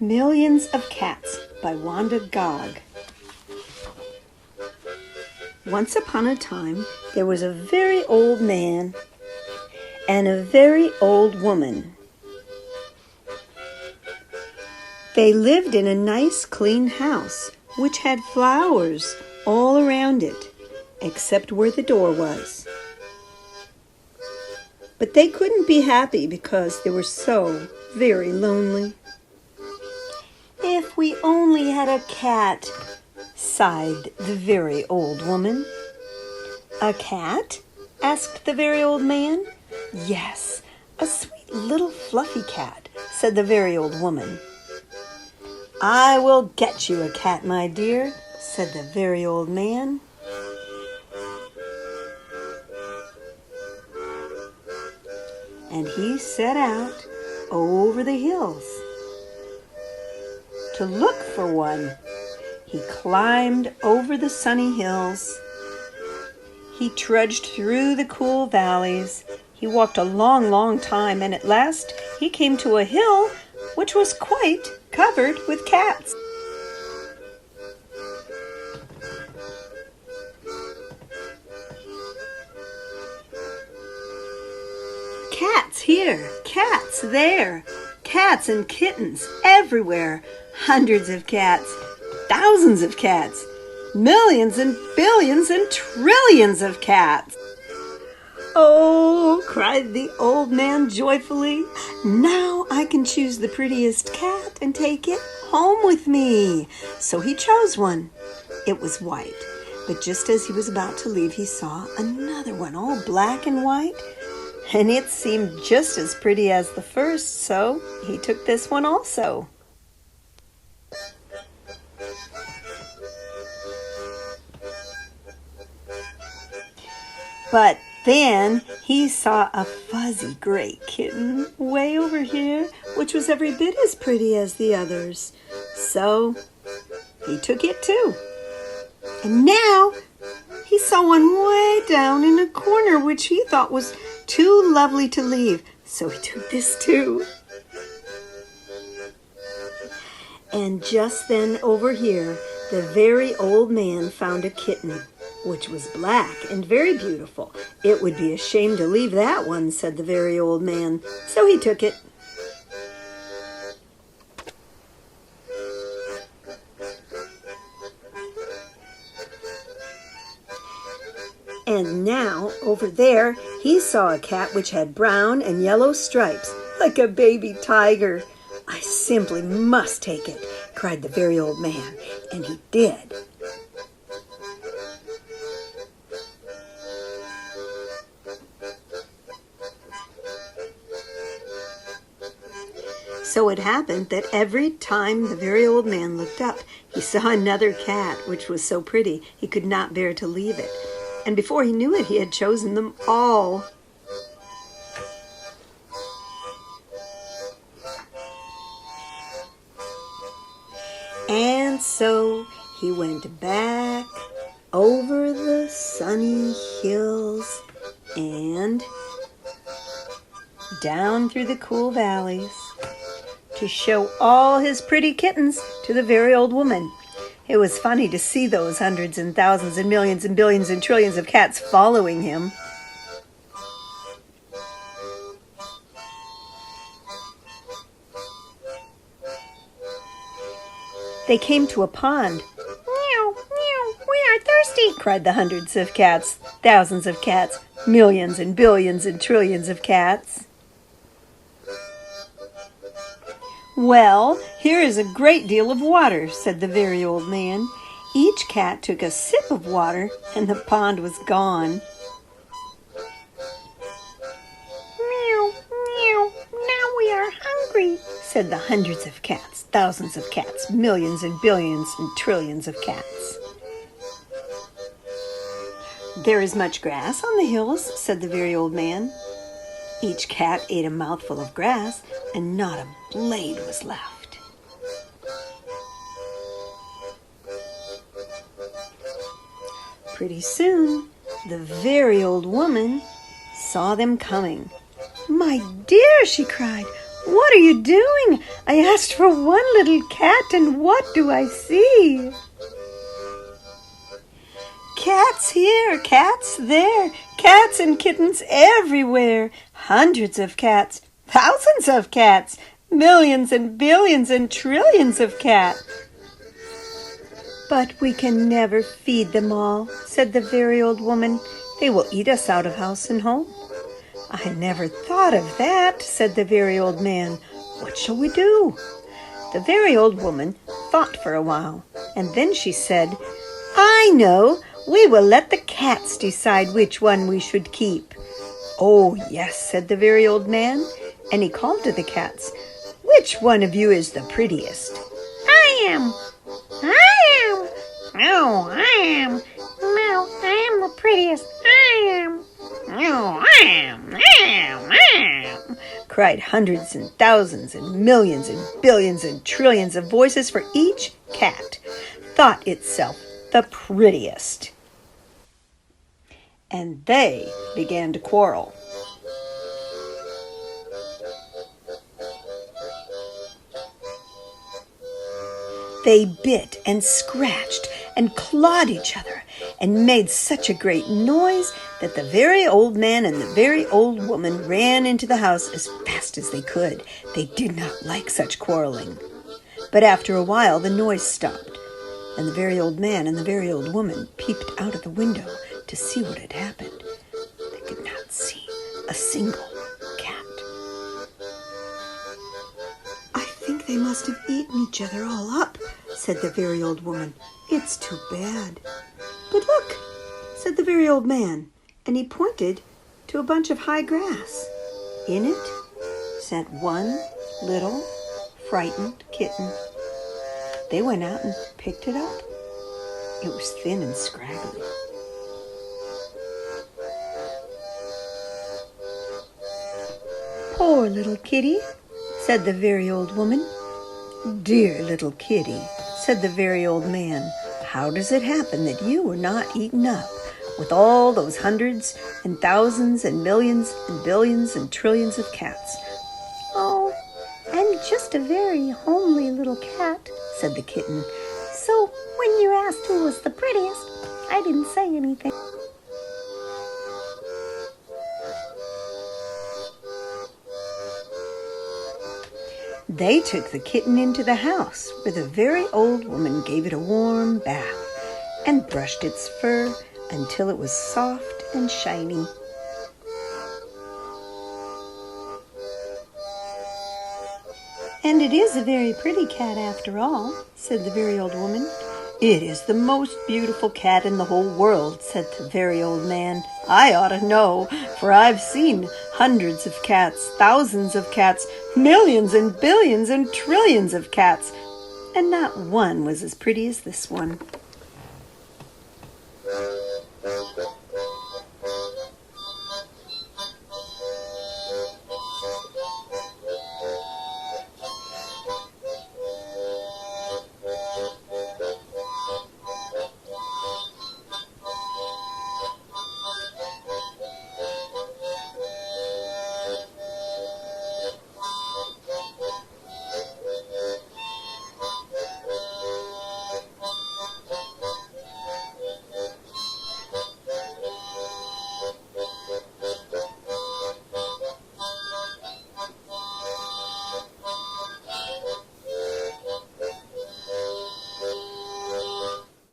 Millions of Cats by Wanda Gog. Once upon a time, there was a very old man and a very old woman. They lived in a nice, clean house, which had flowers all around it, except where the door was. But they couldn't be happy because they were so very lonely. "If we only had a cat," sighed the very old woman. "A cat?" asked the very old man. "Yes, a sweet little fluffy cat," said the very old woman. "I will get you a cat, my dear," said the very old man. And he set out over the hills to look for one. He climbed over the sunny hills. He trudged through the cool valleys. He walked a long, long time, and at last he came to a hill which was quite covered with cats. Cats here, cats there, cats and kittens everywhere, hundreds of cats, thousands of cats, millions and billions and trillions of cats. "Oh," cried the old man joyfully, "now I can choose the prettiest cat and take it home with me." So he chose one. It was white, but just as he was about to leave, he saw another one, all black and white, and it seemed just as pretty as the first, so he took this one also. But then he saw a fuzzy gray kitten way over here, which was every bit as pretty as the others. So he took it too. And now he saw one way down in a corner, which he thought was too lovely to leave. So he took this too. And just then over here, the very old man found a kitten, which was black and very beautiful. "It would be a shame to leave that one," said the very old man. So he took it. And now, over there, he saw a cat which had brown and yellow stripes, like a baby tiger. "I simply must take it," cried the very old man, and he did. So it happened that every time the very old man looked up, he saw another cat which was so pretty he could not bear to leave it. And before he knew it, he had chosen them all. And so he went back over the sunny hills and down through the cool valleys to show all his pretty kittens to the very old woman. It was funny to see those hundreds and thousands and millions and billions and trillions of cats following him. They came to a pond. "Meow, meow, we are thirsty," cried the hundreds of cats, thousands of cats, millions and billions and trillions of cats. "Well, here is a great deal of water," said the very old man. Each cat took a sip of water, and the pond was gone. "Meow, meow, now we are hungry," said the hundreds of cats, thousands of cats, millions and billions and trillions of cats. "There is much grass on the hills," said the very old man. Each cat ate a mouthful of grass, and not a blade was left. Pretty soon, the very old woman saw them coming. "My dear," she cried, What are you doing? I asked for one little cat, and what do I see? Cats here, cats there, cats and kittens everywhere. Hundreds of cats, thousands of cats, millions and billions and trillions of cats. But we can never feed them all, said the very old woman. They will eat us out of house and home. I never thought of that, said the very old man. What shall we do? The very old woman thought for a while, and then she said, I know. We will let the cats decide which one we should keep. Oh, yes, said the very old man, and he called to the cats. Which one of you is the prettiest? I am. I am. No, I am. No, I am the prettiest. I am. No, I am, cried hundreds and thousands and millions and billions and trillions of voices, for each cat thought itself the prettiest. And they began to quarrel. They bit and scratched and clawed each other and made such a great noise that the very old man and the very old woman ran into the house as fast as they could. They did not like such quarreling. But after a while the noise stopped, and the very old man and the very old woman peeped out of the window to see what had happened. They could not see a single cat. I think they must have eaten each other all up, said the very old woman. It's too bad. But look, said the very old man, and he pointed to a bunch of high grass. In it sat one little frightened kitten. They went out and picked it up. It was thin and scraggly. Poor little kitty, said the very old woman. Dear little kitty, said the very old man, how does it happen that you were not eaten up with all those hundreds and thousands and millions and billions and trillions of cats? Oh, I'm just a very homely little cat, said the kitten. So when you asked who was the prettiest, I didn't say anything. They took the kitten into the house, where the very old woman gave it a warm bath and brushed its fur until it was soft and shiny. And it is a very pretty cat after all, said the very old woman. It is the most beautiful cat in the whole world, said the very old man. I ought to know, for I've seen hundreds of cats, thousands of cats, millions and billions and trillions of cats, and not one was as pretty as this one.